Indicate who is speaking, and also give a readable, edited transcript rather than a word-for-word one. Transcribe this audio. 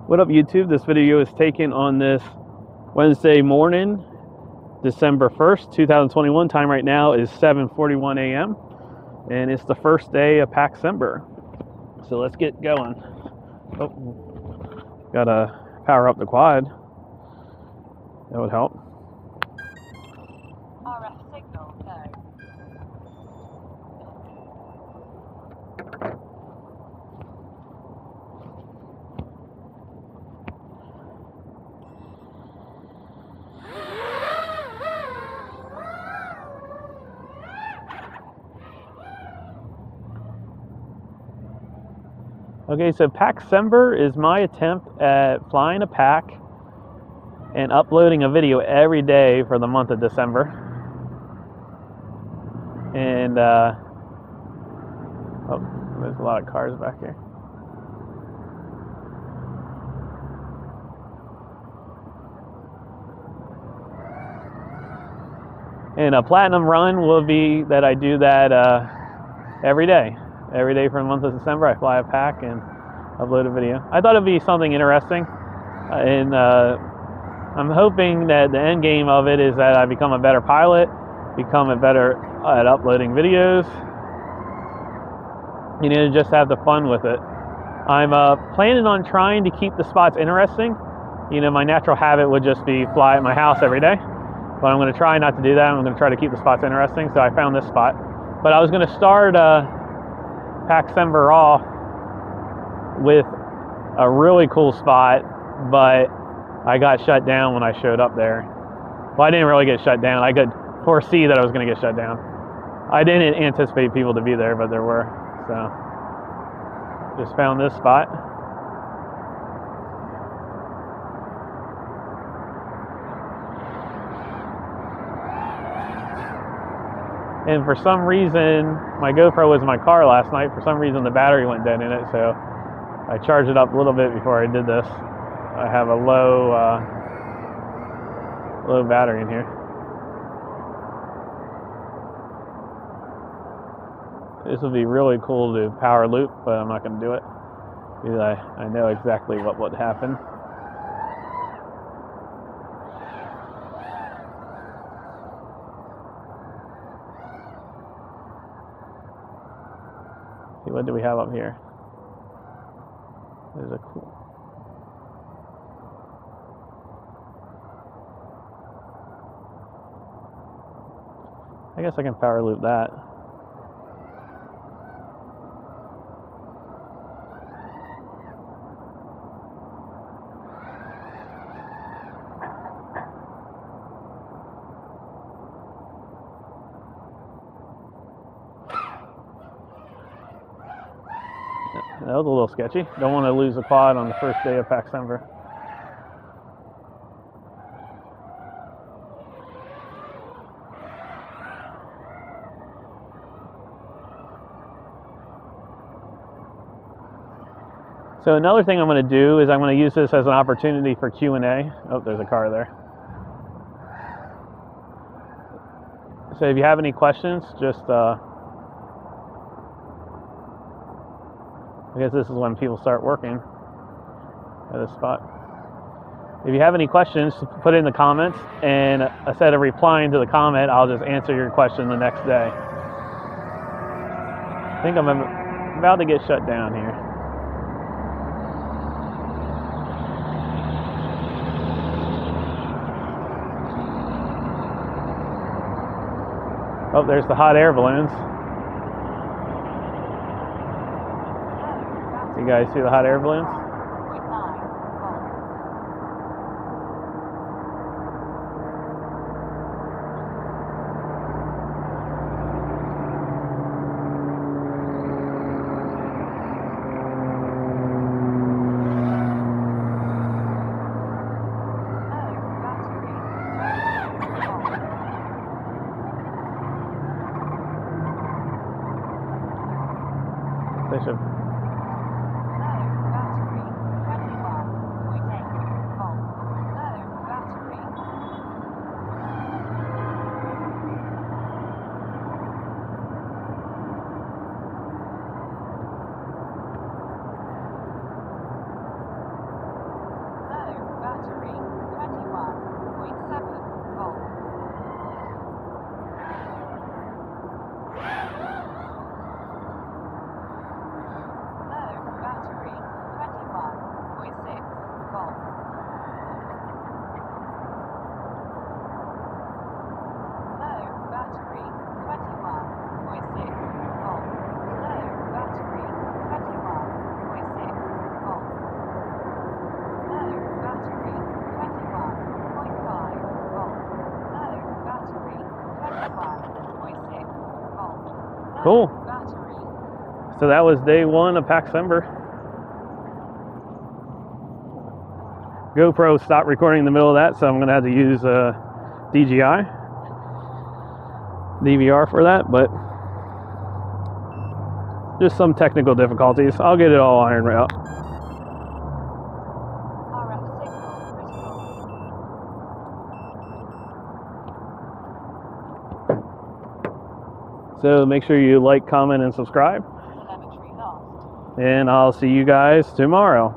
Speaker 1: What up, YouTube? This video is taken on this Wednesday morning, December 1st, 2021. Time right now is 7:41 a.m. and it's the first day of Packcember. So let's get going. Oh, gotta power up the quad. That would help.
Speaker 2: RF signal, go.
Speaker 1: Okay, so Packcember is my attempt at flying a pack and uploading a video every day for the month of December. And oh, there's a lot of cars back here. And a platinum run will be that I do that every day. Every day for the month of December, I fly a pack and upload a video. I thought it'd be something interesting, and I'm hoping that the end game of it is that I become a better pilot, become a better at uploading videos, you know, just have the fun with it. I'm planning on trying to keep the spots interesting. You know, my natural habit would just be fly at my house every day, but I'm going to try not to do that. I'm going to try to keep the spots interesting. So I found this spot, but I was going to start Packcember off with a really cool spot, but I got shut down when I showed up there. Well, I didn't really get shut down. I could foresee that I was going to get shut down. I didn't anticipate people to be there, but there were. So just found this spot. And for some reason, my GoPro was in my car last night. For some reason, the battery went dead in it, so I charged it up a little bit before I did this. I have a low battery in here. This would be really cool to power loop, but I'm not going to do it because I know exactly what would happen. What do we have up here? There's a cool. I guess I can power loop that. That was a little sketchy. Don't want to lose the quad on the first day of Packcember. So another thing I'm going to do is I'm going to use this as an opportunity for Q&A. Oh, there's a car there. So if you have any questions, just I guess this is when people start working at this spot. If you have any questions, put it in the comments, and instead of replying to the comment, I'll just answer your question the next day. I think I'm about to get shut down here. Oh, there's the hot air balloons. You guys see the hot air balloons? They should. Cool. So that was day one of Packcember. GoPro stopped recording in the middle of that, so I'm gonna have to use DJI DVR for that, but just some technical difficulties. I'll get it all ironed out. So make sure you like, comment, and subscribe. And I'll see you guys tomorrow.